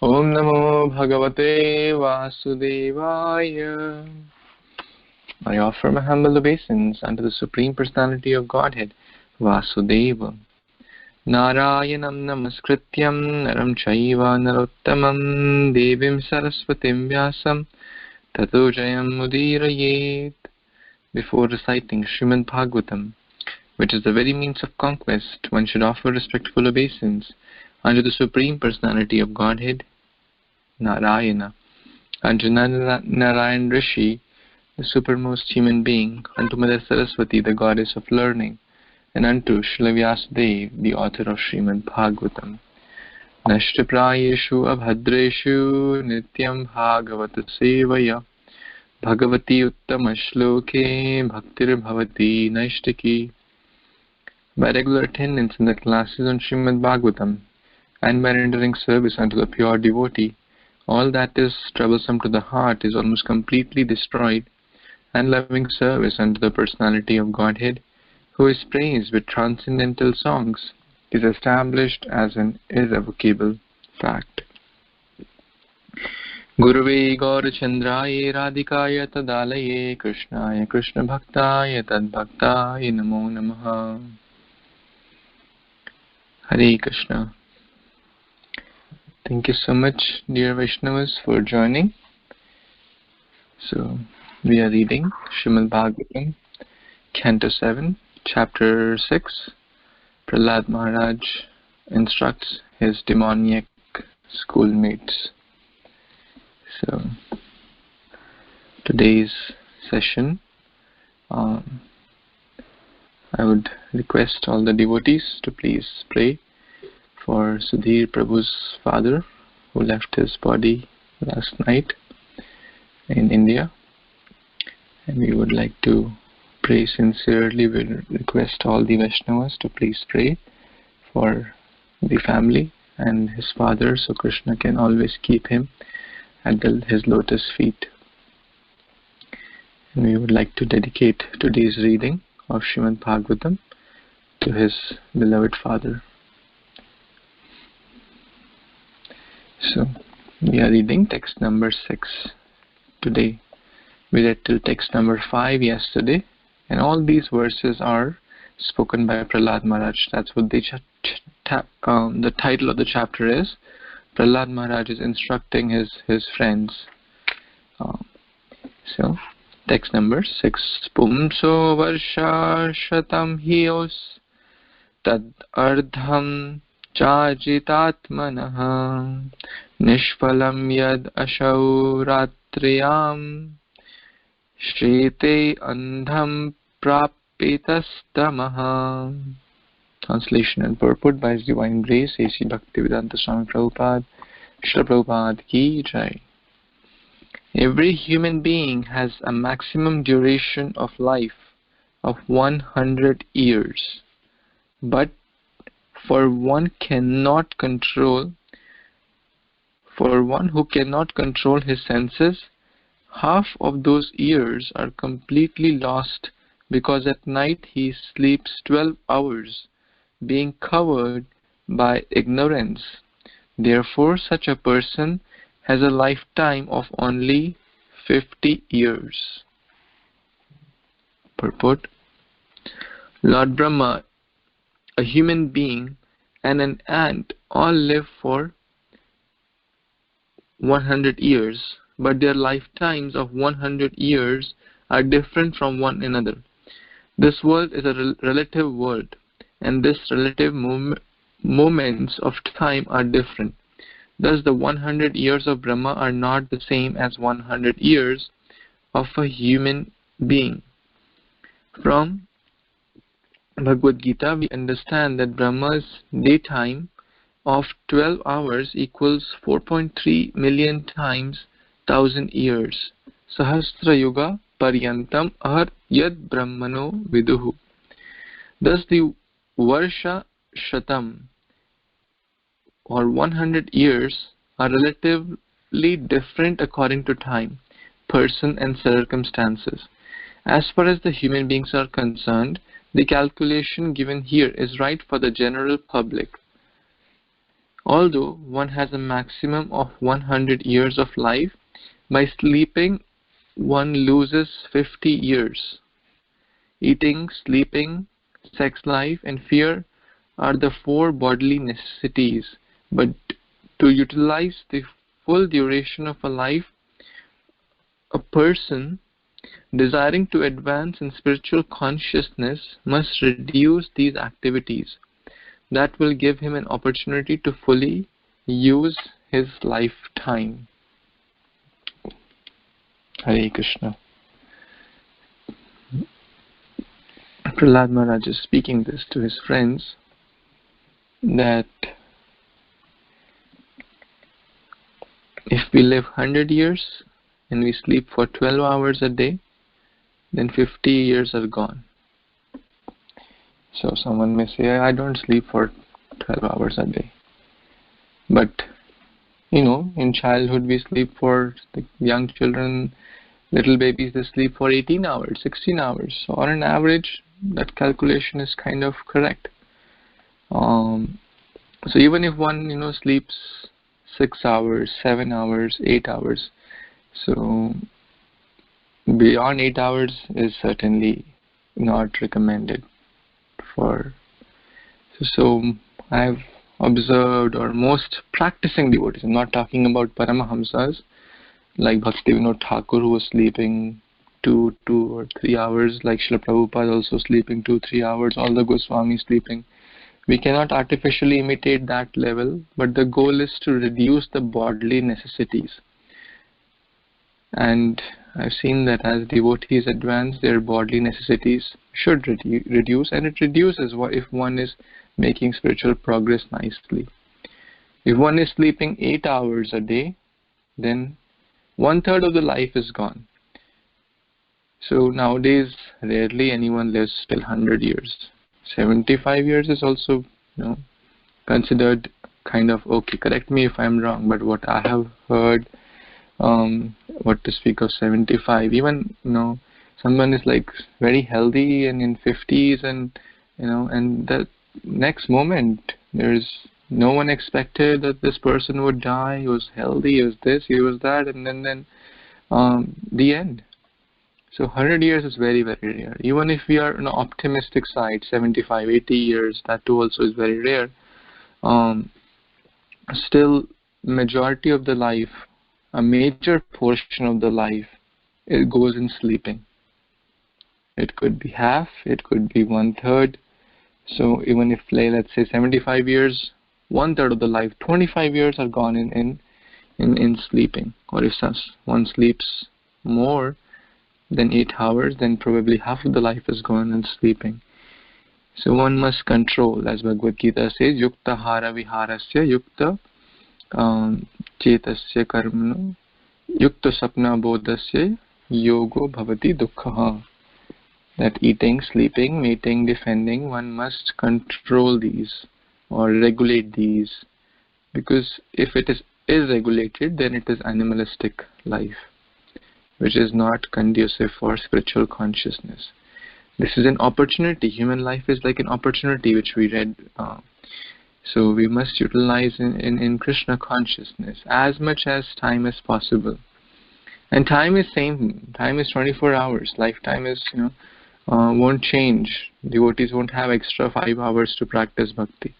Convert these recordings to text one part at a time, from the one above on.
Om Namo Bhagavate Vasudevaya. I offer my humble obeisance unto the Supreme Personality of Godhead, Vasudeva. Narayanam Namaskrityam Naram Chaiva Narottamam Devim Saraswatim Vyasam Tato Jayam Mudirayet. Before reciting Srimad Bhagvatam, which is the very means of conquest, one should offer respectful obeisance unto the Supreme Personality of Godhead, Narayana, unto Narayan Rishi, the supermost human being, unto Mother Saraswati, the goddess of learning, and unto Srila Vyasadeva, the author of Srimad Bhagvatam. Nashtaprayeshu abhadreshu nityam bhagavata sevaya bhagavati uttama shloke bhaktir bhavati naishtaki. By regular attendance in the classes on Srimad Bhagvatam and by rendering service unto the pure devotee, all that is troublesome to the heart is almost completely destroyed, and loving service unto the Personality of Godhead, who is praised with transcendental songs, is established as an irrevocable fact. Gurave Gaurachandraya Radhikaya Tadalaye Krishnaya Krishna Bhaktaya Tadbhaktaya Namo Namaha. Hare Krishna. Thank you so much, dear Vaishnavas, for joining. So, we are reading Srimad Bhagvatam, Canto 7, Chapter 6. Prahlad Maharaj instructs his demoniac schoolmates. So, today's session, I would request all the devotees to please pray for Sudhir Prabhu's father, who left his body last night in India. And we would like to pray sincerely. We request all the Vaishnavas to please pray for the family and his father, so Krishna can always keep him at his lotus feet. And we would like to dedicate today's reading of Srimad Bhagavatam to his beloved father. So, we are reading text number 6 today. We read till text number 5 yesterday, and all these verses are spoken by Prahlad Maharaj. That's what the title of the chapter is. Prahlad Maharaj is instructing his friends. So, text number 6. Pumso varsha shatam hios tad ardham chajitatmanah nishpalam yad ashau ratriyam shrite andham prapitastamah. Translation and purport by His Divine Grace A.C. Bhaktivedanta Swami Prabhupada, Srila Prabhupada Ki Jai. Every human being has a maximum duration of life of 100 years, but for one who cannot control his senses, half of those years are completely lost, because at night he sleeps 12 hours, being covered by ignorance. Therefore, such a person has a lifetime of only 50 years. Purport. Lord Brahma, a human being, and an ant all live for 100 years, but their lifetimes of 100 years are different from one another. This world is a relative world, and this relative moments of time are different. Thus, the 100 years of Brahma are not the same as 100 years of a human being. From Bhagavad Gita, we understand that Brahma's daytime of 12 hours equals 4.3 million times 1,000 years. Sahasra Yuga Paryantam Ahar Yad Brahmano Viduhu. Thus, the Varsha Shatam, or 100 years, are relatively different according to time, person, and circumstances. As far as the human beings are concerned, the calculation given here is right for the general public. Although one has a maximum of 100 years of life, by sleeping one loses 50 years. Eating, sleeping, sex life, and fear are the four bodily necessities, but to utilize the full duration of a life, a person desiring to advance in spiritual consciousness must reduce these activities. That will give him an opportunity to fully use his lifetime. Hare Krishna. Prahlad Maharaj is speaking this to his friends, that if we live 100 years and we sleep for 12 hours a day, then 50 years are gone. So someone may say, I don't sleep for 12 hours a day. But, in childhood we sleep for the young children, little babies, they sleep for 18 hours, 16 hours. So on an average, that calculation is kind of correct. So even if one, sleeps 6 hours, 7 hours, 8 hours, so beyond 8 hours is certainly not recommended for. So I've observed, or most practicing devotees, I'm not talking about Paramahamsas, like Bhaktivinoda Thakur, who was sleeping 2 or 3 hours, like Srila Prabhupada also sleeping 2-3 hours, all the Goswamis sleeping. We cannot artificially imitate that level, but the goal is to reduce the bodily necessities. And I've seen that as devotees advance, their bodily necessities should reduce, and it reduces if one is making spiritual progress nicely. If one is sleeping 8 hours a day, then 1/3 of the life is gone. So nowadays, rarely anyone lives till 100 years. 75 years is also, considered kind of okay. Correct me if I'm wrong, but what I have heard, what to speak of 75, even, someone is like very healthy and in 50s, and, and the next moment, there's no one expected that this person would die. He was healthy, he was this, he was that, and then the end. So 100 years is very, very rare. Even if we are on the optimistic side, 75, 80 years, that too also is very rare. Still, majority of the life, a major portion of the life, it goes in sleeping. It could be half, it could be 1/3. So even if, let's say 75 years, 1/3 of the life, 25 years are gone in sleeping. Or if one sleeps more than 8 hours, then probably half of the life is gone in sleeping. So one must control, as Bhagavad Gita says, yukta hara viharasya, yukta chetasya karmano, yukta sapna bodhasya, yogo bhavati dukkha. That eating, sleeping, mating, defending, one must control these or regulate these, because if it is irregulated, then it is animalistic life, which is not conducive for spiritual consciousness. This is an opportunity. Human life is like an opportunity, which we read. So we must utilize in Krishna consciousness as much as time as possible. And time is same. Time is 24 hours. Lifetime is, won't change. Devotees won't have extra 5 hours to practice bhakti.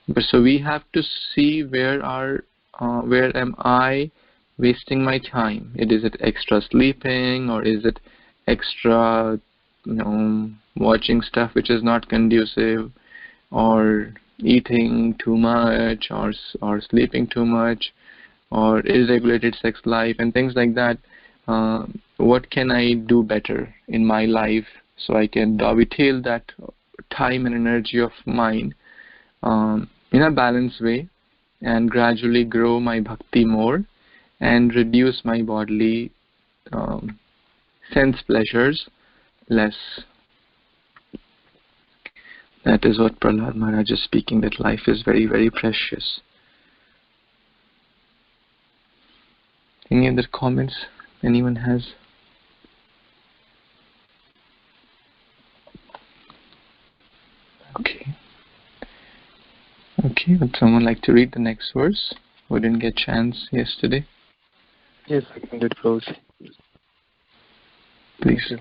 But so we have to see where am I wasting my time? Is it extra sleeping, or is it extra, watching stuff which is not conducive, or eating too much, or sleeping too much, or irregulated sex life and things like that. What can I do better in my life so I can dovetail that time and energy of mine in a balanced way, and gradually grow my bhakti more and reduce my bodily sense pleasures less. That is what Prahlad Maharaj is speaking, that life is very, very precious. Any other comments anyone has? Okay. Okay, would someone like to read the next verse? We didn't get a chance yesterday. Yes, I can read close. Please.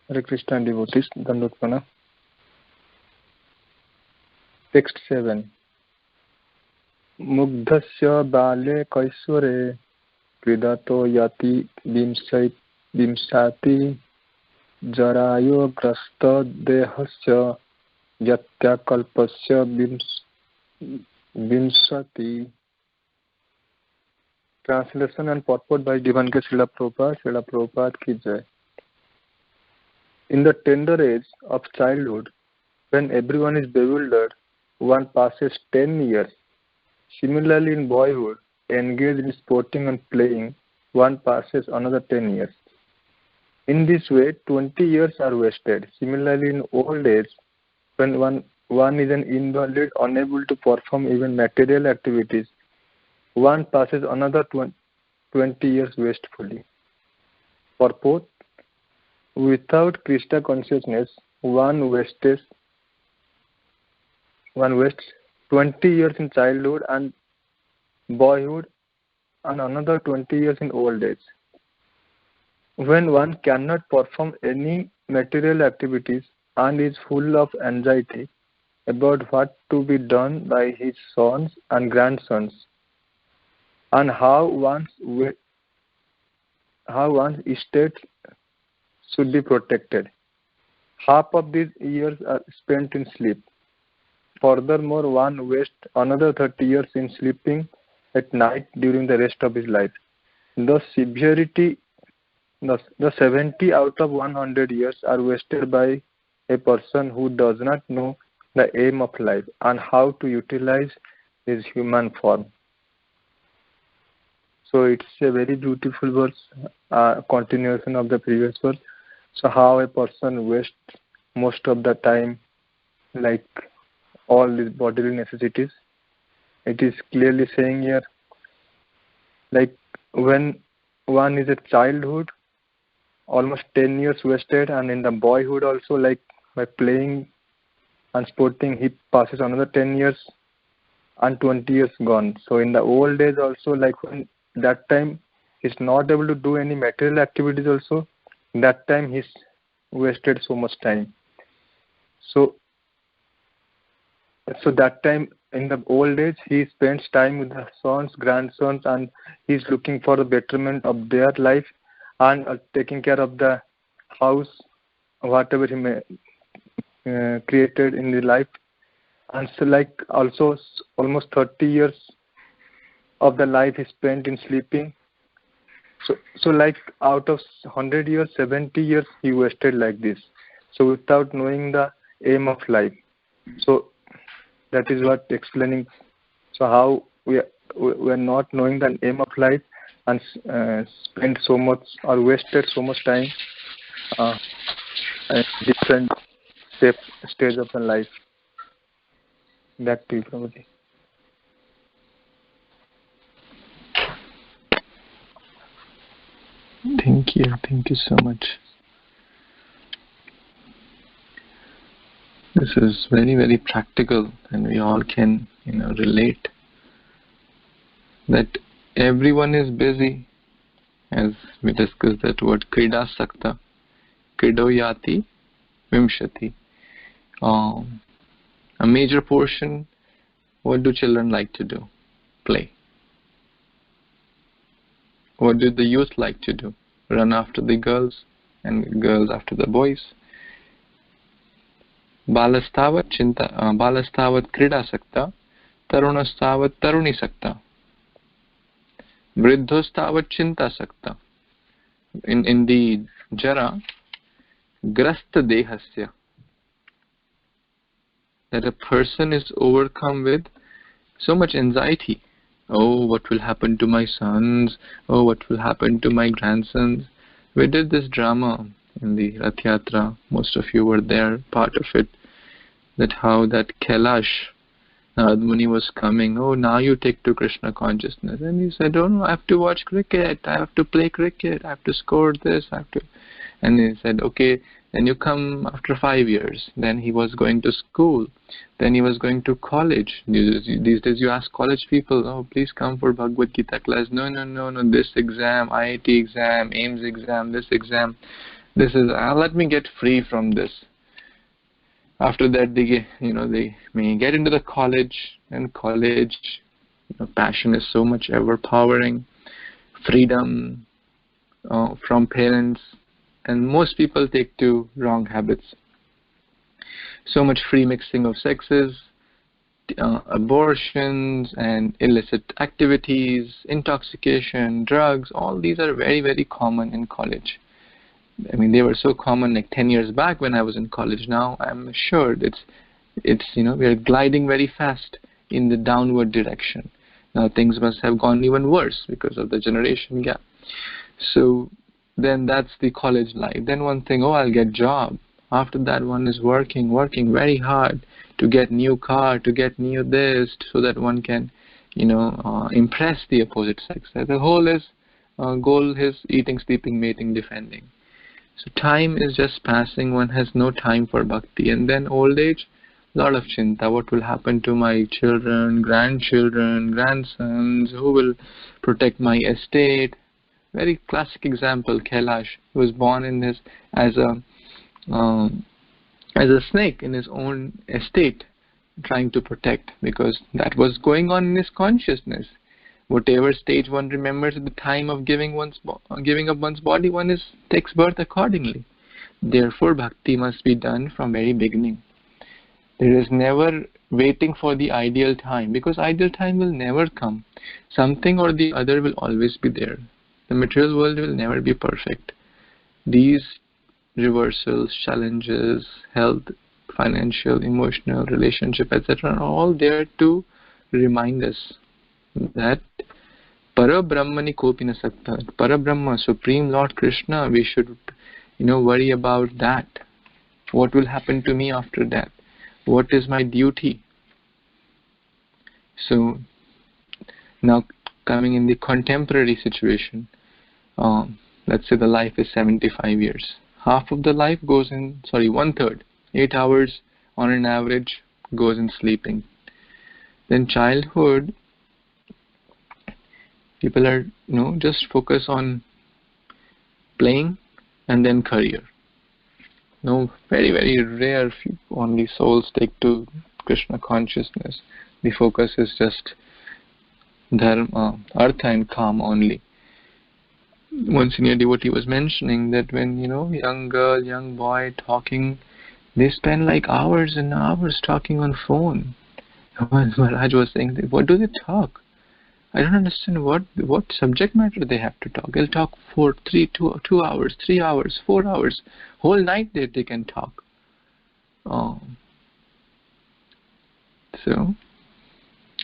Hare Krishna devotees, Dandotpana. Text 7. Mugdhasya bale kaisware kridato yati vimsati jarayo grasta dehasya yatya kalpasya vimsati. Translation and purport by Divine Srila Prabhupada. Srila Prabhupada ki jai. In the tender age of childhood, when everyone is bewildered, one passes 10 years. Similarly, in boyhood, engaged in sporting and playing, one passes another 10 years. In this way, 20 years are wasted. Similarly, in old age, when one is an invalid, unable to perform even material activities, one passes another 20 years wastefully. Purport: without Krishna consciousness, one wastes 20 years in childhood and boyhood and another 20 years in old age. When one cannot perform any material activities and is full of anxiety about what to be done by his sons and grandsons, and how one's estate should be protected. Half of these years are spent in sleep. Furthermore, one wastes another 30 years in sleeping at night during the rest of his life. The 70 out of 100 years are wasted by a person who does not know the aim of life and how to utilize his human form. So it's a very beautiful verse, continuation of the previous verse. So how a person wastes most of the time, like all these bodily necessities. It is clearly saying here, like when one is a childhood, almost 10 years wasted, and in the boyhood also, like by playing and sporting, he passes another 10 years and 20 years gone. So in the old age also, like when that time he's not able to do any material activities also, that time he's wasted so much time. So that time in the old age, he spends time with the sons, grandsons, and he's looking for the betterment of their life and taking care of the house, whatever he may created in the life. And so like also almost 30 years of the life is spent in sleeping. So like out of 100 years, 70 years he wasted like this. So without knowing the aim of life. So that is what explaining. So how we are not knowing the aim of life and spend so much or wasted so much time at different stage of the life. Back to you, Prabhuji. Thank you so much. This is very, very practical, and we all can, relate that everyone is busy, as we discussed that word kridasakta, kridoyati vimshati. A major portion, what do children like to do? Play. What do the youth like to do? Run after the girls, and girls after the boys. Balastavat krida sakta, tarunastavat taruni sakta, vriddhostavat chinta sakta. In the jara, grahasta dehasya, that a person is overcome with so much anxiety. Oh, what will happen to my sons? Oh, what will happen to my grandsons? We did this drama in the Rath Yatra. Most of you were there, part of it. That how that Kailash, Narad Muni was coming. Oh, now you take to Krishna consciousness. And he said, oh no, I have to watch cricket. I have to play cricket. I have to score this. And he said, okay, Then you come after 5 years. Then he was going to school. Then he was going to college. These days you ask college people, oh, please come for Bhagavad Gita class. No, this exam, IIT exam, AIMS exam, this exam. This is, let me get free from this. After that, they may get into the college, and college, passion is so much overpowering. Freedom from parents, and most people take to wrong habits. So much free mixing of sexes, abortions and illicit activities, intoxication, drugs, all these are very, very common in college. I mean, they were so common like 10 years back when I was in college. Now I'm sure we're gliding very fast in the downward direction. Now things must have gone even worse because of the generation gap. So then that's the college life. Then one thing, I'll get job. After that, one is working very hard to get new car, to get new this, so that one can, impress the opposite sex. The whole goal is eating, sleeping, mating, defending. So time is just passing. One has no time for bhakti. And then old age, lot of chinta. What will happen to my children, grandchildren, grandsons? Who will protect my estate? Very classic example, Kailash, who was born as a snake in his own estate, trying to protect, because that was going on in his consciousness. Whatever stage one remembers at the time of giving up one's body, one takes birth accordingly. Therefore, bhakti must be done from very beginning. There is never waiting for the ideal time, because ideal time will never come. Something or the other will always be there. The material world will never be perfect. These reversals, challenges, health, financial, emotional, relationship, etc. are all there to remind us that Parabrahmani kopina sakta, Parabrahma, Supreme Lord Krishna, we should worry about that. What will happen to me after that? What is my duty? So now coming in the contemporary situation, let's say the life is 75 years. Half of the life goes in, 1/3, 8 hours on an average goes in sleeping. Then childhood, people are, just focus on playing and then career. Very, very rare few only souls take to Krishna consciousness. The focus is just dharma, artha and kam only. One senior devotee was mentioning that when, young girl, young boy talking, they spend like hours and hours talking on phone. Maharaj was saying, what do they talk? I don't understand what subject matter they have to talk. They'll talk for 2 hours, 3 hours, 4 hours. Whole night they can talk. So,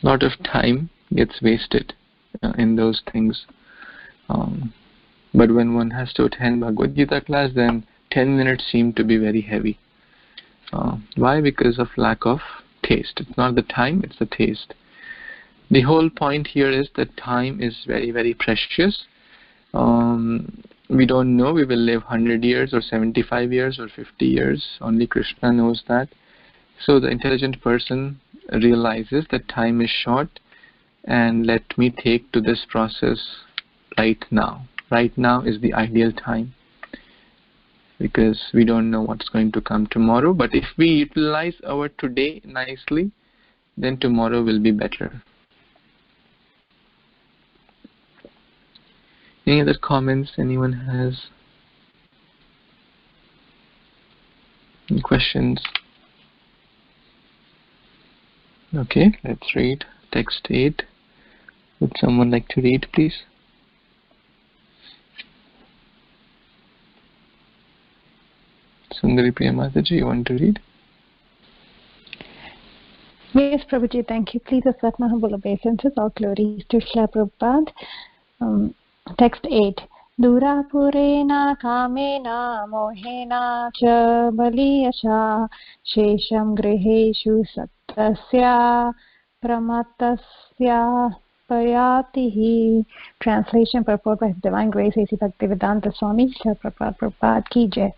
lot of time gets wasted in those things. But when one has to attend Bhagavad Gita class, then 10 minutes seem to be very heavy. Why? Because of lack of taste. It's not the time, it's the taste. The whole point here is that time is very, very precious. We don't know we will live 100 years or 75 years or 50 years. Only Krishna knows that. So the intelligent person realizes that time is short, and let me take to this process right now. Right now is the ideal time, because we don't know what's going to come tomorrow. But if we utilize our today nicely, then tomorrow will be better. Any other comments anyone has? Any questions? Okay, let's read text 8. Would someone like to read, please? Sundari Priya Mataji, you want to read? Yes, Prabhuji, thank you. Please accept my humble obeisances. All glories to Srila Prabhupada. Text 8. Dura purena kamena mohena cha baliyasha shesham griheshu sattasya pramatasya payatihi. Translation purport by His Divine Grace A.C. Bhaktivedanta Swami Srila Prabhupada Ki Jai.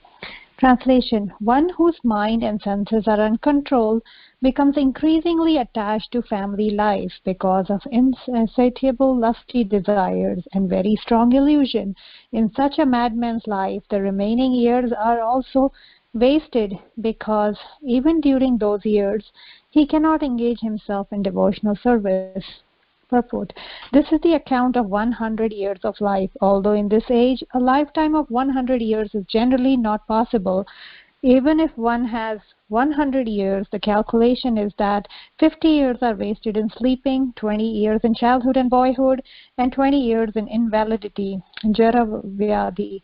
Translation: one whose mind and senses are uncontrolled becomes increasingly attached to family life because of insatiable lusty desires and very strong illusion. In such a madman's life, the remaining years are also wasted because even during those years, he cannot engage himself in devotional service. Purport: this is the account of 100 years of life. Although in this age, a lifetime of 100 years is generally not possible. Even if one has 100 years, the calculation is that 50 years are wasted in sleeping, 20 years in childhood and boyhood, and 20 years in invalidity, jara vyadhi.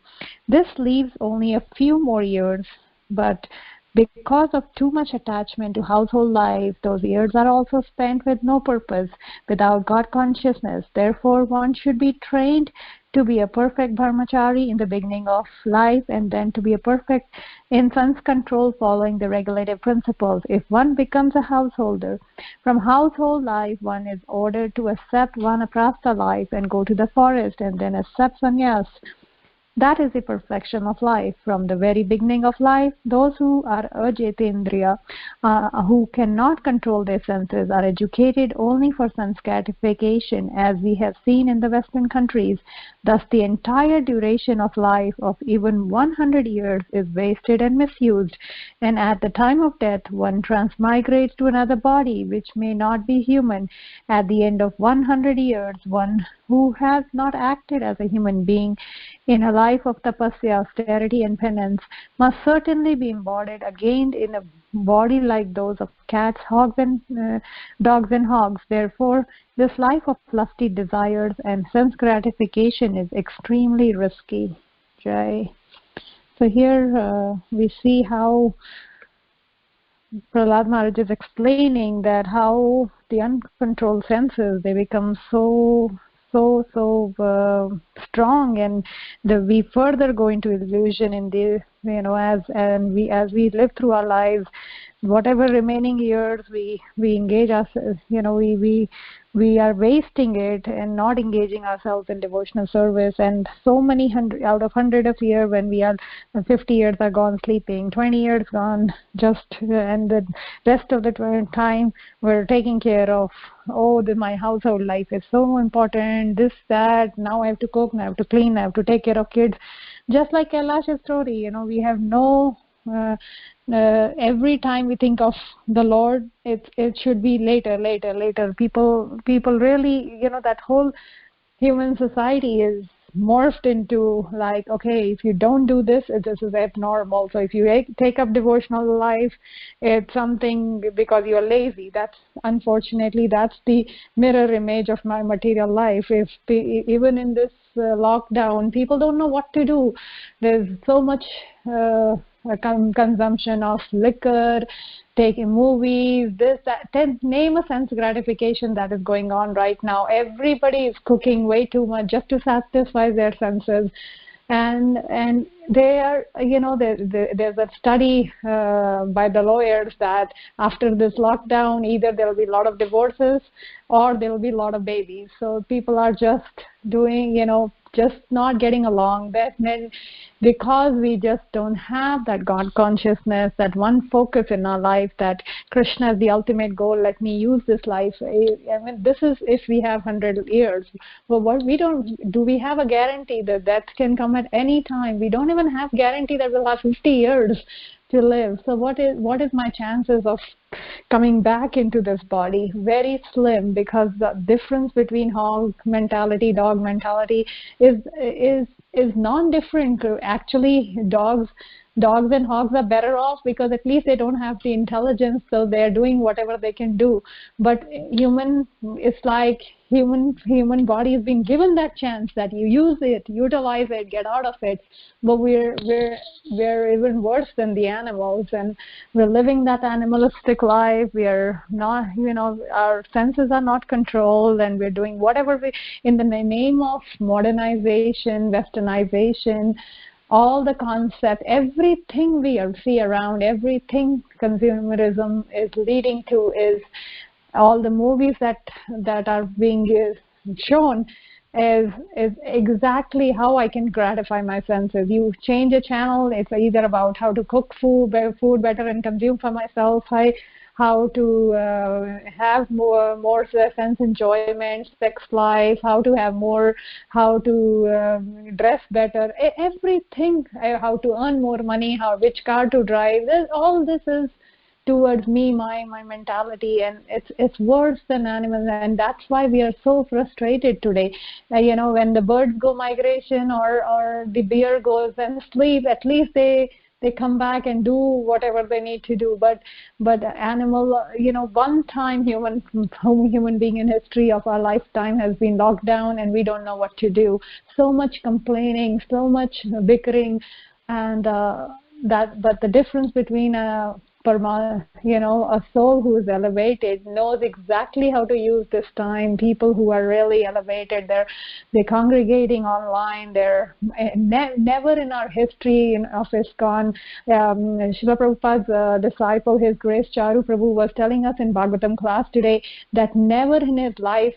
This leaves only a few more years, but because of too much attachment to household life, those years are also spent with no purpose, without God consciousness. Therefore, one should be trained to be a perfect brahmachari in the beginning of life, and then to be a perfect in sense control following the regulative principles. If one becomes a householder, from household life one is ordered to accept vanaprastha life and go to the forest and then accept sannyas. That is the perfection of life. From the very beginning of life, those who are ajitendriya, who cannot control their senses, are educated only for sense gratification, as we have seen in the Western countries. Thus, the entire duration of life of even 100 years is wasted and misused, and at the time of death, one transmigrates to another body, which may not be human. At the end of 100 years, one who has not acted as a human being in a life of tapasya, austerity, and penance must certainly be embodied again in a body like those of cats, dogs and hogs. Therefore, this life of lusty desires and sense gratification is extremely risky. Jai. So here we see how Prahlad Maharaj is explaining that how the uncontrolled senses, they become so strong, and we further go into illusion in the, as we live through our lives, whatever remaining years we engage us, we are wasting it and not engaging ourselves in devotional service. And so many out of 100 of years, when we are 50 years are gone sleeping, 20 years gone just, and the rest of the time we're taking care of, my household life is so important, this, that, now I have to cook, now I have to clean, I have to take care of kids. Just like Kailash's story, we have no every time we think of the Lord, it should be later. People really, that whole human society is morphed into like, okay, if you don't do this, this is abnormal. So if you take up devotional life, it's something because you're lazy. Unfortunately, that's the mirror image of my material life. Even in this lockdown, people don't know what to do. There's so much consumption of liquor, taking movies, this, that, name a sense gratification that is going on right now. Everybody is cooking way too much just to satisfy their senses. And they are, there's a study by the lawyers that after this lockdown, either there will be a lot of divorces or there will be a lot of babies. So people are just doing, just not getting along. Because we just don't have that God consciousness, that one focus in our life, that Krishna is the ultimate goal, let me use this life. This is if we have 100 years. But do we have a guarantee that death can come at any time? We don't even have guarantee that we'll have 50 years to live. So what is my chances of coming back into this body? Very slim, because the difference between hog mentality, dog mentality is non-different. Actually, dogs and hogs are better off because at least they don't have the intelligence, so they're doing whatever they can do. But it's like human body has been given that chance that you use it, utilize it, get out of it. But we're even worse than the animals, and we're living that animalistic life. We are not, our senses are not controlled, and we're doing whatever in the name of modernization, westernization. All the concept, everything we see around, everything consumerism is leading to, is all the movies that are being shown. is exactly how I can gratify my senses. You change a channel, it's either about how to cook food better and consume for myself, how to have more sense enjoyment, sex life, how to have more, how to dress better, everything, how to earn more money, which car to drive. All this is towards me, my mentality, and it's worse than animals, and that's why we are so frustrated today. When the birds go migration or the bear goes and sleep, at least they come back and do whatever they need to do. But animal, one time human being in history of our lifetime has been locked down, and we don't know what to do. So much complaining, so much bickering, and but the difference between a soul who is elevated knows exactly how to use this time. People who are really elevated, they're congregating online. They're never in our history of ISKCON. Srila Prabhupada's disciple, His Grace Charu Prabhu, was telling us in Bhagavatam class today that never in his life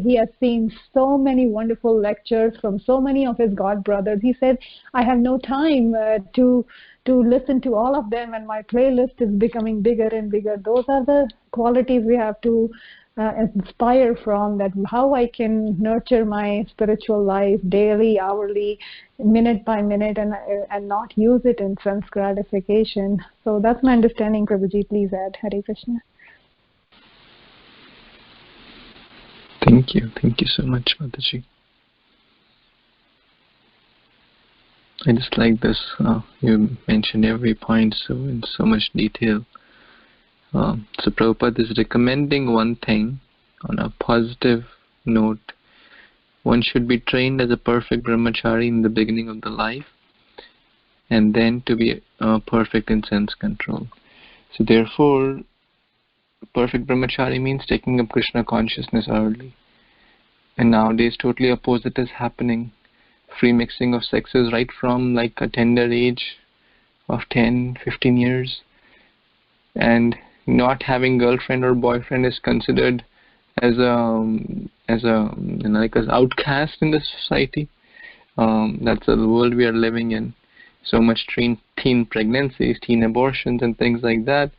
he has seen so many wonderful lectures from so many of his God brothers. He said, I have no time to listen to all of them, and my playlist is becoming bigger and bigger. Those are the qualities we have to inspire from, that how I can nurture my spiritual life daily, hourly, minute by minute, and not use it in sense gratification. So that's my understanding. Prabhuji, please add. Hare Krishna. Thank you so much, Mataji. I just like this. You mentioned every point in so much detail. So Prabhupada is recommending one thing on a positive note. One should be trained as a perfect brahmachari in the beginning of the life, and then to be perfect in sense control. So therefore, perfect brahmachari means taking up Krishna consciousness early. And nowadays, totally opposite is happening. Free mixing of sexes right from like a tender age of 10, 15 years. And not having girlfriend or boyfriend is considered as as outcast in the society. That's the world we are living in. So much teen pregnancies, teen abortions, and things like that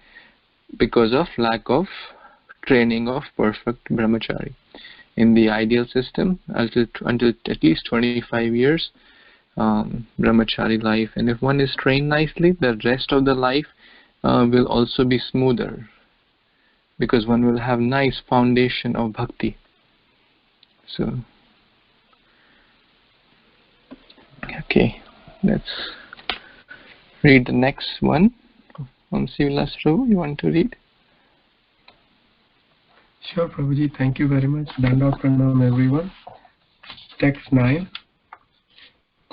because of lack of training of perfect brahmachari. In the ideal system, until at least 25 years, brahmachari life, and if one is trained nicely, the rest of the life will also be smoother, because one will have nice foundation of bhakti. So, okay, let's read the next one. Sivilas Prabhu, you want to read? Sure, Prabhuji. Thank you very much. Dandavat pranam, everyone. Text 9.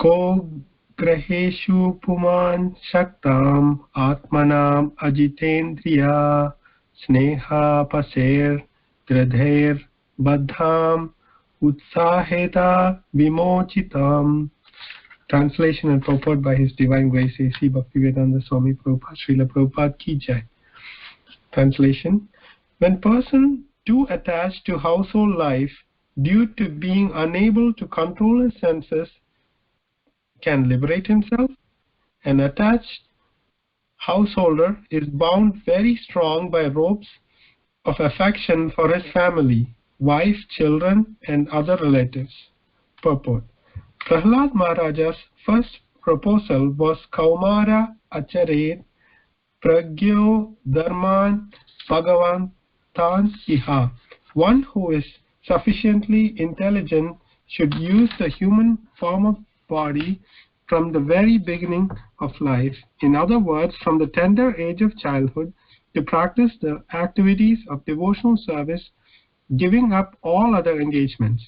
Ko graheshu puman shaktam atmanam ajitendriya sneha paser gradher badham utsaheta vimochitam. Translation and purport by His Divine Grace A.C. Bhaktivedanta Swami Prabhupada, Srila Prabhupada Ki Jai. Translation. When person too attached to household life due to being unable to control his senses can liberate himself, an attached householder is bound very strong by ropes of affection for his family, wife, children, and other relatives. Purport. Prahlad Maharaj's first proposal was Kaumara Acharet Pragyo Dharman Bhagavan Iha. One who is sufficiently intelligent should use the human form of body from the very beginning of life, in other words, from the tender age of childhood, to practice the activities of devotional service, giving up all other engagements.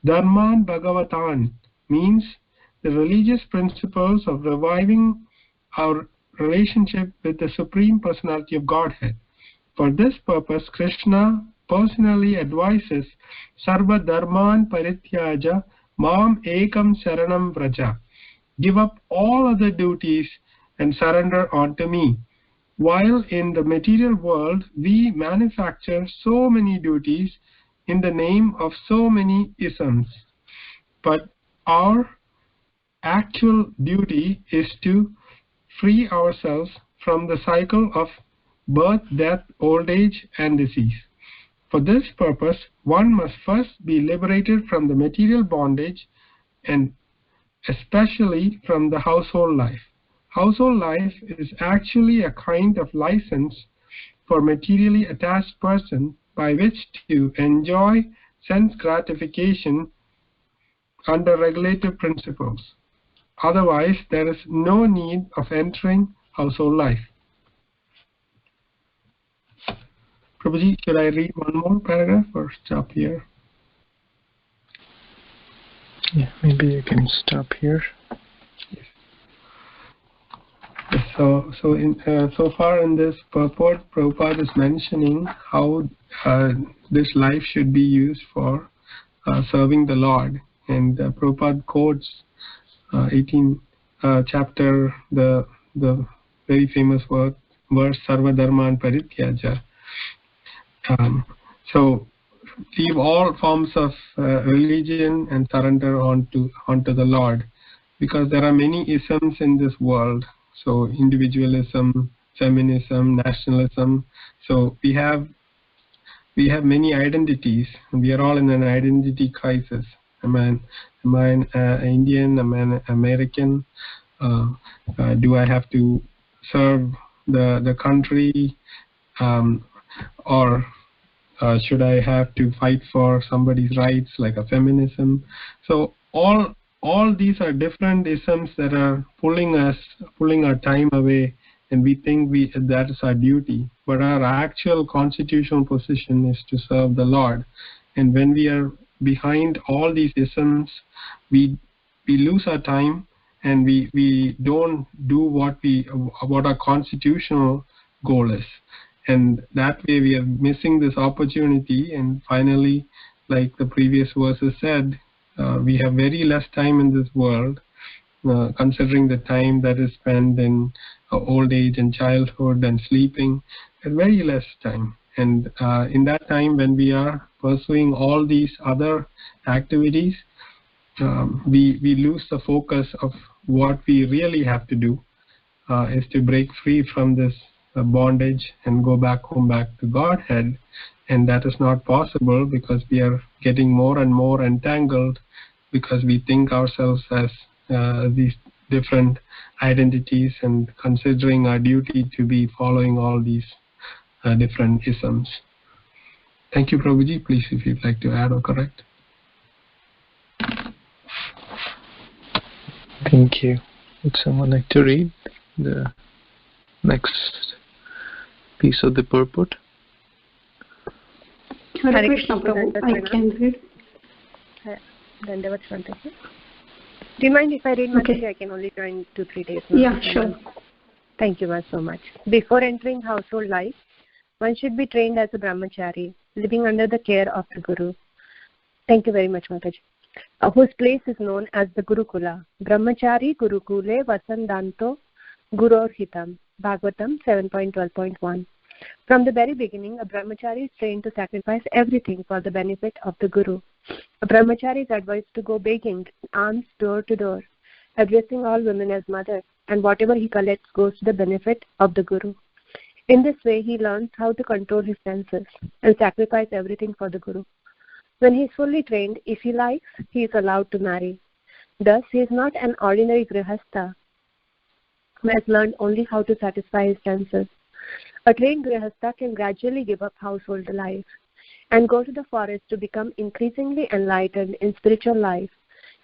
Dharman Bhagavatan means the religious principles of reviving our relationship with the Supreme Personality of Godhead. For this purpose, Krishna personally advises Sarva Dharman Parityaja Mam Ekam Saranam Vraja. Give up all other duties and surrender unto me. While in the material world we manufacture so many duties in the name of so many isms. but our actual duty is to free ourselves from the cycle of birth, death, old age, and disease. For this purpose, one must first be liberated from the material bondage and especially from the household life. Household life is actually a kind of license for materially attached person by which to enjoy sense gratification under regulative principles. Otherwise, there is no need of entering household life. Prabhuji, should I read one more paragraph or stop here? Yeah, maybe you can stop here. Yes. So far in this purport, Prabhupada is mentioning how this life should be used for serving the Lord. And Prabhupada quotes 18 chapter, the very famous verse, Sarva Dharman Parityaja. So leave all forms of religion and surrender onto the Lord, because there are many isms in this world. So individualism, feminism, nationalism. So we have many identities. We are all in an identity crisis. Am I an Indian? Am I an American? Do I have to serve the country, or should I have to fight for somebody's rights, like a feminism? So all these are different isms that are pulling our time away, and we think that is our duty. But our actual constitutional position is to serve the Lord. And when we are behind all these isms, we lose our time, and we don't do what our constitutional goal is. And that way we are missing this opportunity. And finally, like the previous verses said, we have very less time in this world, considering the time that is spent in old age and childhood and sleeping, and very less time. And in that time, when we are pursuing all these other activities, we lose the focus of what we really have to do, is to break free from this bondage and go back home, back to Godhead. And that is not possible, because we are getting more and more entangled, because we think ourselves as these different identities, and considering our duty to be following all these different isms. Thank you, Prabhuji. Please, if you'd like to add or correct. Thank you. Would someone like to read the next piece of the purport? Hare Krishna, Prabhu. I can read. Do you mind if I read Mataji? I can only join 2-3 days now. Yeah, sure. Thank you so much. Before entering household life, one should be trained as a brahmachari, living under the care of the Guru. Thank you very much, Mataji. Whose place is known as the Gurukula. Brahmachari Gurukule Vasandanto Guror Hitam. Bhagavatam 7.12.1. From the very beginning, a brahmachari is trained to sacrifice everything for the benefit of the Guru. A brahmachari is advised to go begging alms door to door, addressing all women as mothers, and whatever he collects goes to the benefit of the Guru. In this way, he learns how to control his senses and sacrifice everything for the Guru. When he is fully trained, if he likes, he is allowed to marry. Thus, he is not an ordinary grahasta who has learned only how to satisfy his senses. A trained grahasta can gradually give up household life and go to the forest to become increasingly enlightened in spiritual life,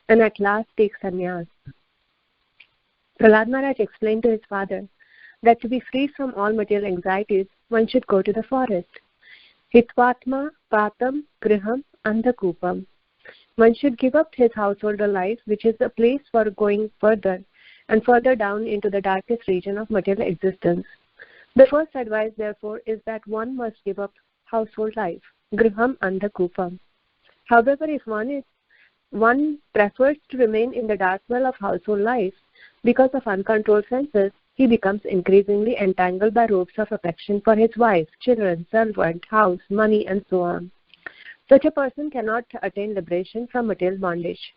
and at last take sannyas. Prahlad Maharaj explained to his father that to be free from all material anxieties, one should go to the forest. Hitvatma patam griham andhakupam. One should give up his household life, which is a place for going further and further down into the darkest region of material existence. The first advice, therefore, is that one must give up household life, griham andhakupam. However, if one prefers to remain in the dark well of household life because of uncontrolled senses, he becomes increasingly entangled by ropes of affection for his wife, children, servant, house, money, and so on. Such a person cannot attain liberation from material bondage.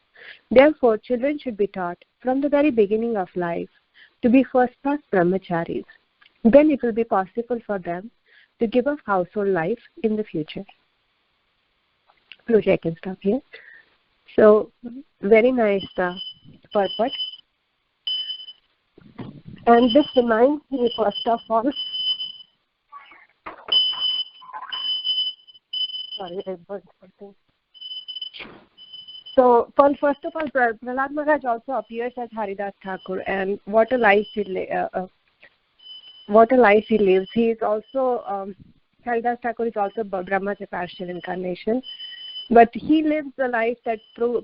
Therefore, children should be taught from the very beginning of life to be first-class brahmacharis. Then it will be possible for them to give up household life in the future. Prabhuji, I can stop here. So, very nice purport. And this reminds me, first of all, sorry, I burned something. So, first of all, Prahlad Maharaj also appears as Haridas Thakur, and what a life he lives. He is also Haridas Thakur is also Brahma's partial incarnation, but he lives a life that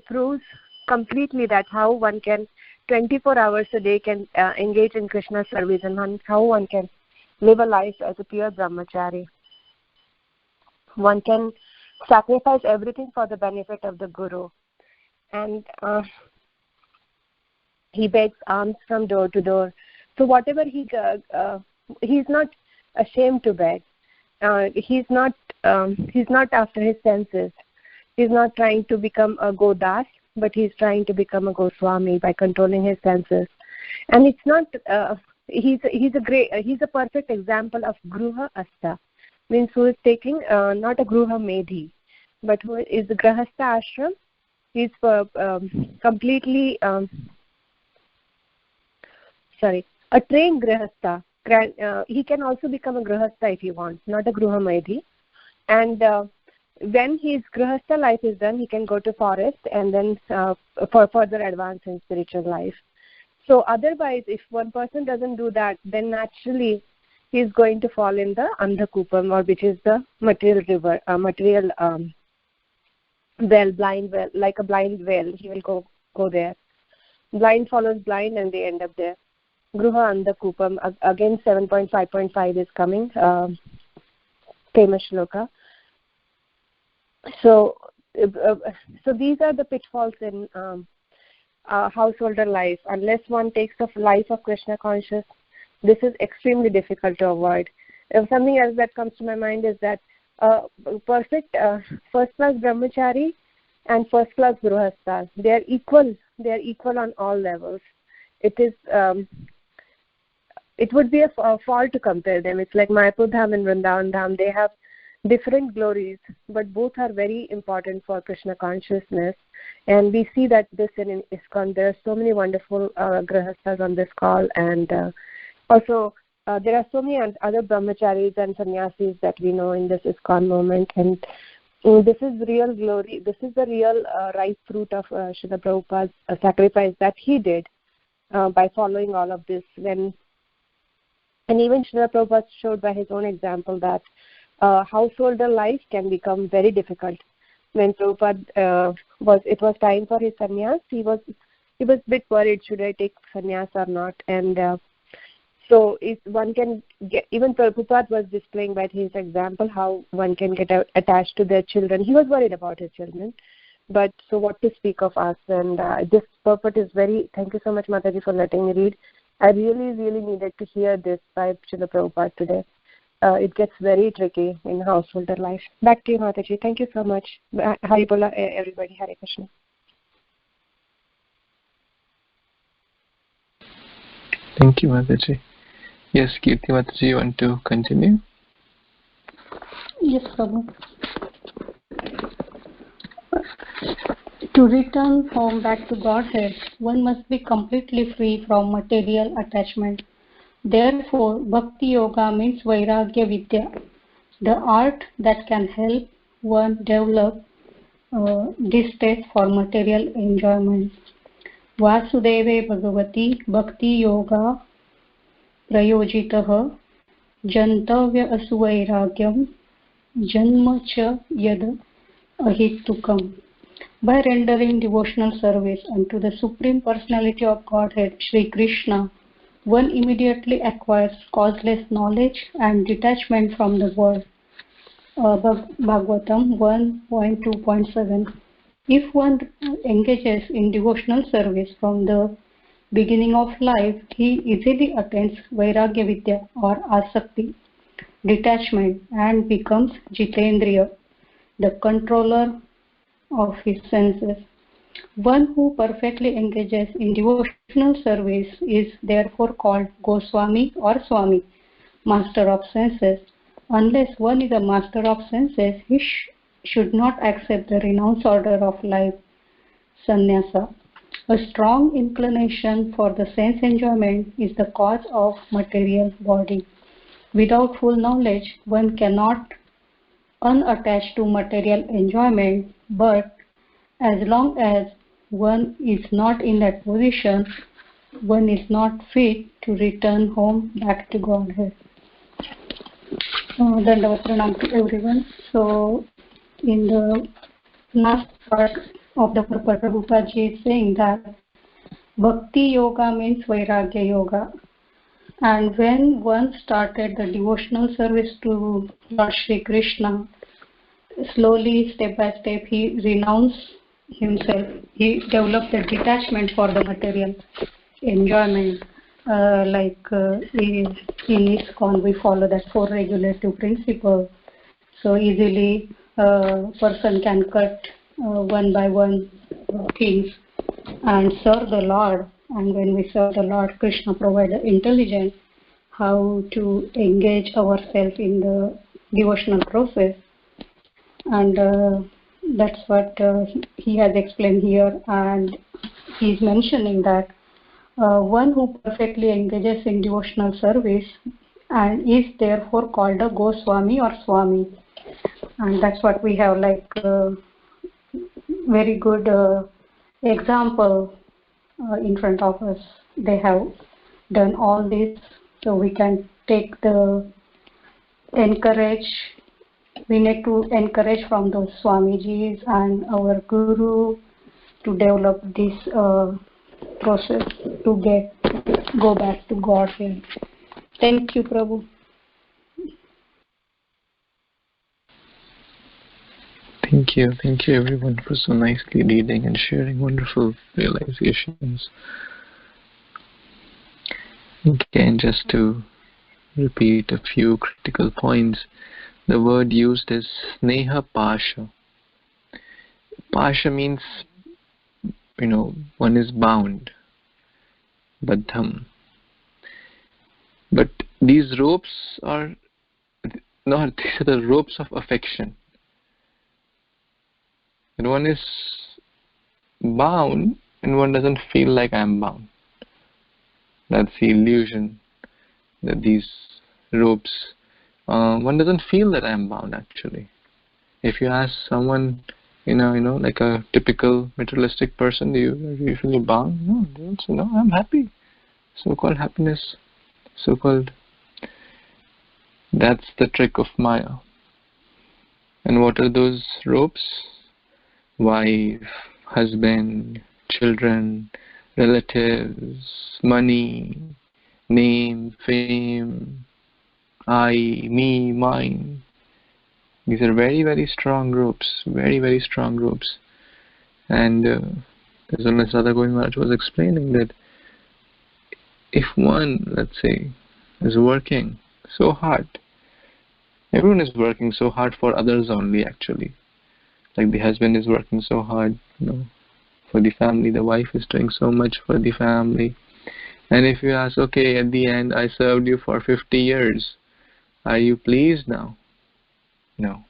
proves completely that how one can 24 hours a day can engage in Krishna service, and how one can live a life as a pure brahmachari. One can sacrifice everything for the benefit of the Guru. And he begs alms from door to door. So whatever he's not ashamed to beg. He's not after his senses. He's not trying to become a Godas, but he's trying to become a Goswami by controlling his senses. And it's not. He's a perfect example of grahasta. Means who is taking not a grahamedi, but who is the grahasta ashram. He's completely a trained grahasta. He can also become a grahasta if he wants, not a grahamedi. And when his grahasta life is done, he can go to forest and then for further advance in spiritual life. So otherwise, if one person doesn't do that, then naturally he is going to fall in the andhakupam, or which is the material river, blind well, like a blind well. He will go there. Blind follows blind, and they end up there. Gruha andhakupam. Again, 7.5.5 is coming. Famous shloka. So these are the pitfalls in householder life. Unless one takes the life of Krishna conscious, this is extremely difficult to avoid. Something else that comes to my mind is that perfect first-class brahmachari and first-class grahastas, they are equal. They are equal on all levels. It would be a fault to compare them. It's like Mayapur Dham and Vrindavan Dham. They have different glories, but both are very important for Krishna consciousness. And we see that this in ISKCON. There are so many wonderful grahastas on this call, and also there are so many other brahmacharis and sannyasis that we know in this ISKCON moment. And this is real glory. This is the real ripe fruit of Srila Prabhupada's sacrifice that he did by following all of this. And even Srila Prabhupada showed by his own example that householder life can become very difficult. When Prabhupada it was time for his sannyas, he was a bit worried, should I take sannyas or not? And so if one can get, even Prabhupada was displaying by his example how one can get attached to their children. He was worried about his children, but so what to speak of us? And this purport is very. Thank you so much, Mataji, for letting me read. I really, really needed to hear this by Srila Prabhupada today. It gets very tricky in householder life. Back to you, Mataji. Thank you so much. Hari Bola, everybody. Hare Krishna. Thank you, Mataji. Yes, Kirti Mataji, you want to continue? Yes, Prabhu. To return home back to Godhead, one must be completely free from material attachment. Therefore, Bhakti Yoga means vairagya vidya, the art that can help one develop distaste for material enjoyment. Vasudeve Bhagavati Bhakti Yoga Prayojitah Jantavya Asuvairagyam Janma Cha Yad Ahitukam. By rendering devotional service unto the Supreme Personality of Godhead, Sri Krishna, one immediately acquires causeless knowledge and detachment from the world. Bhagavatam 1.2.7. If one engages in devotional service from the beginning of life, he easily attains vairagya vidya or asakti, detachment, and becomes jitendriya, the controller of his senses. One who perfectly engages in devotional service is therefore called Goswami or Swami, master of senses. Unless one is a master of senses, he should not accept the renounced order of life, sannyasa. A strong inclination for the sense enjoyment is the cause of material body. Without full knowledge, one cannot unattach to material enjoyment, but as long as one is not in that position, one is not fit to return home back to Godhead. Dandavat pranam to everyone. So, in the last part of the purport, Prabhupada is saying that Bhakti Yoga means Vairagya Yoga. And when one started the devotional service to Lord Shri Krishna, slowly, step by step, he renounced himself. He developed a detachment for the material enjoyment. In ISKCON, we follow that 4 regulative principle. So easily, person can cut one by one things and serve the Lord. And when we serve the Lord, Krishna provides intelligence how to engage ourselves in the devotional process. And that's what he has explained here. And he's mentioning that one who perfectly engages in devotional service and is therefore called a Goswami or Swami. And that's what we have, very good example in front of us. They have done all this, so we can take we need to encourage from those Swamijis and our Guru to develop this process to go back to Godhead. Thank you, Prabhu. Thank you everyone for so nicely reading and sharing wonderful realizations. Again, just to repeat a few critical points, the word used is sneha pasha. Pasha means, one is bound, baddham. But these ropes are not, these are the ropes of affection. And one is bound and one doesn't feel like I'm bound. That's the illusion, that these ropes, one doesn't feel that I'm bound actually. If you ask someone, like a typical materialistic person, do you feel bound? No, they don't say, no, I'm happy. So-called happiness, so-called, that's the trick of Maya. And what are those ropes? Wife, husband, children, relatives, money, name, fame, I, me, mine. These are very, very strong ropes, very, very strong ropes. And as Radha Govind Maharaj was explaining, that if one, let's say, is working so hard, everyone is working so hard for others only actually. Like the husband is working so hard, for the family, the wife is doing so much for the family. And if you ask, okay, at the end, I served you for 50 years, are you pleased now? No.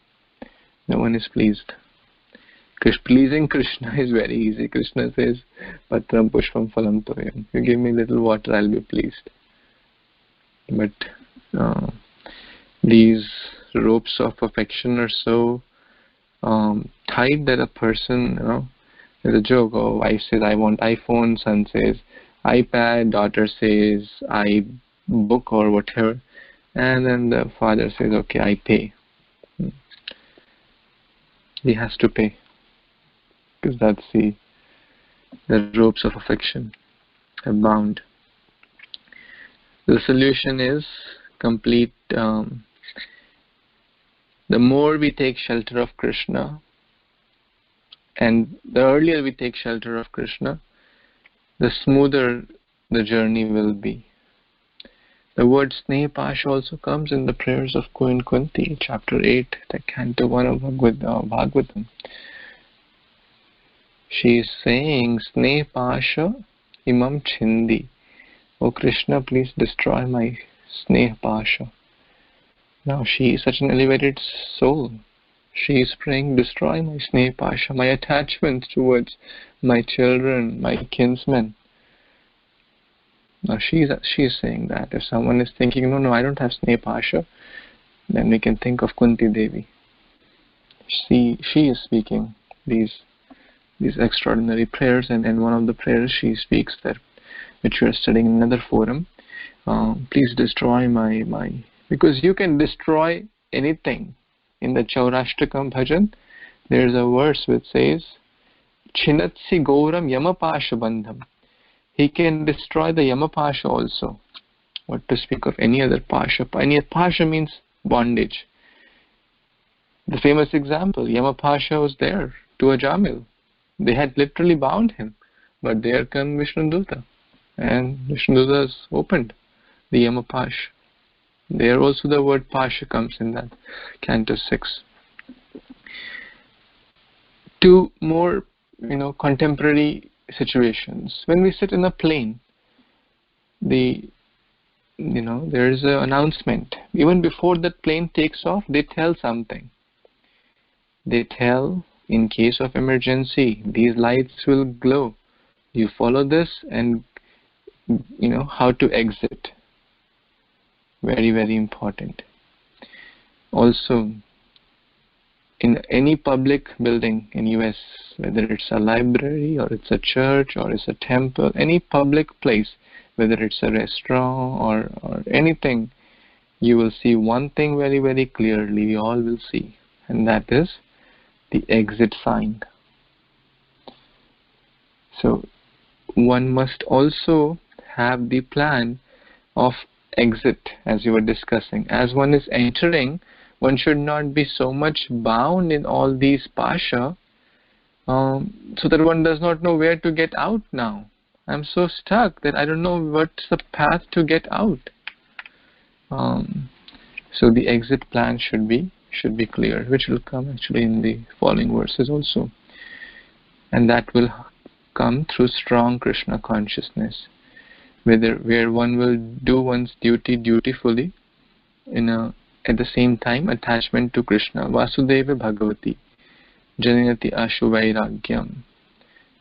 No one is pleased. Pleasing Krishna is very easy. Krishna says, Patram Pushpam Phalam Toyam. You give me little water, I'll be pleased. But these ropes of affection are so tight that a person, there's a joke, wife says, I want iPhone, son says, iPad, daughter says, iBook or whatever. And then the father says, okay, I pay. He has to pay. Because that's the ropes of affection are bound. The solution is complete. The more we take shelter of Krishna, and the earlier we take shelter of Krishna, the smoother the journey will be. The word Sneha Pasha also comes in the prayers of Queen Kunti, chapter 8, the canto 1 of Bhagavatam. She is saying, Sneh Pasha Imam Chindi. Oh Krishna, please destroy my Sneh Pasha. Now she is such an elevated soul. She is praying, destroy my Sneh Pasha, my attachment towards my children, my kinsmen. Now she is saying that. If someone is thinking, no, I don't have Sneh Pasha, then we can think of Kunti Devi. She is speaking these extraordinary prayers, and one of the prayers she speaks there, which we are studying in another forum. Please destroy my, because you can destroy anything. In the Chaurashtakam bhajan, there is a verse which says, Chinatsi Gauram Yamapasha Bandham. He can destroy the Yamapasha also. What to speak of any other Pasha? Any Pasha means bondage. The famous example, Yamapasha was there to a Jamil. They had literally bound him. But there come Vishnuduta. And Vishnuduta has opened the Yamapasha. There also the word Pasha comes in that Canto 6. Two more, contemporary situations. When we sit in a plane, there is an announcement. Even before that plane takes off, they tell something. They tell, in case of emergency, these lights will glow. You follow this and, how to exit. Very, very important. Also, in any public building in US, whether it's a library or it's a church or it's a temple, any public place, whether it's a restaurant or anything, you will see one thing very, very clearly, we all will see, and that is the exit sign. So one must also have the plan of exit, as you were discussing. As one is entering, one should not be so much bound in all these pasha, so that one does not know where to get out now. I'm so stuck that I don't know what's the path to get out. So the exit plan should be clear, which will come actually in the following verses also. And that will come through strong Krishna consciousness, where one will do one's duty dutifully, at the same time attachment to Krishna. Vasudeva Bhagavati Janayati Ashu Vairagyam.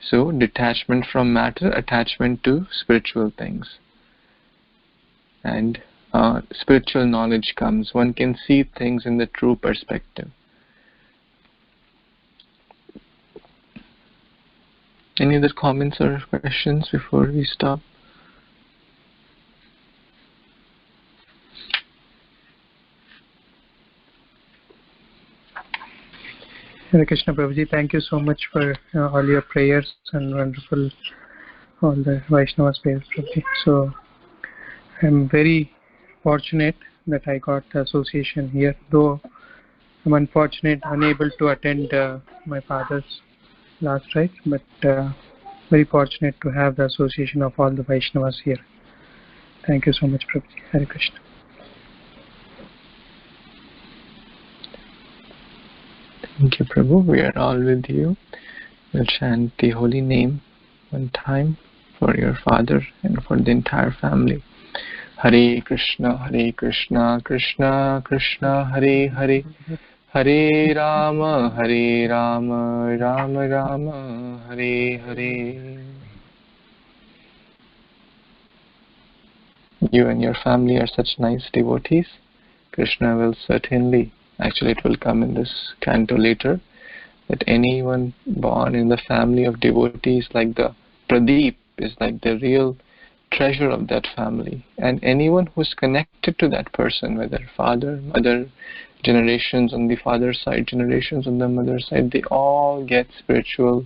So detachment from matter, attachment to spiritual things. And spiritual knowledge comes. One can see things in the true perspective. Any other comments or questions before we stop? Hare Krishna Prabhuji, thank you so much for all your prayers and wonderful, all the Vaishnavas prayers, Prabhuji. So I'm very fortunate that I got the association here, though I'm unable to attend my father's last rite, but very fortunate to have the association of all the Vaishnavas here. Thank you so much, Prabhuji. Hare Krishna. Thank you, Prabhu. We are all with you. We'll chant the holy name one time for your father and for the entire family. Hare Krishna, Krishna Krishna, Hare Hare, Hare Rama, Rama Rama, Hare Hare. You and your family are such nice devotees. Krishna will certainly, actually it will come in this canto later, that anyone born in the family of devotees, like the Pradeep, is like the real treasure of that family. And anyone who's connected to that person, whether father, mother, generations on the father's side, generations on the mother's side, they all get spiritual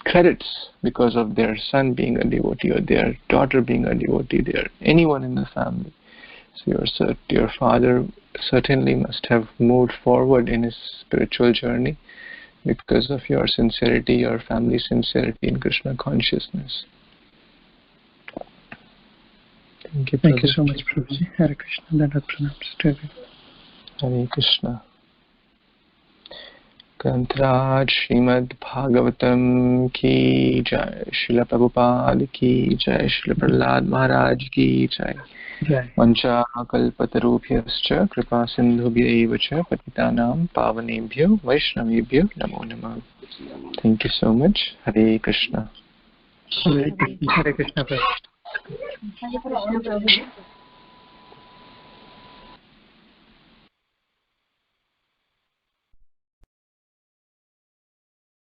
credits because of their son being a devotee or their daughter being a devotee, anyone in the family. So your father certainly must have moved forward in his spiritual journey because of your sincerity, your family's sincerity in Krishna consciousness. Thank you so much, Prabhuji. Hare Krishna. Hare Krishna. ग्रंथराज Shrimad Bhagavatam की जय, श्रील प्रभुपाद की जय, श्रील प्रहलाद महाराज की जय। वंचाकल्पतरुभ्यश्च कृपा सिन्धुभ्यैव च पतितानां पावनेभ्यो वैष्णवेभ्यो नमो नमः। Thank you so much. Hare Krishna. Hare Krishna.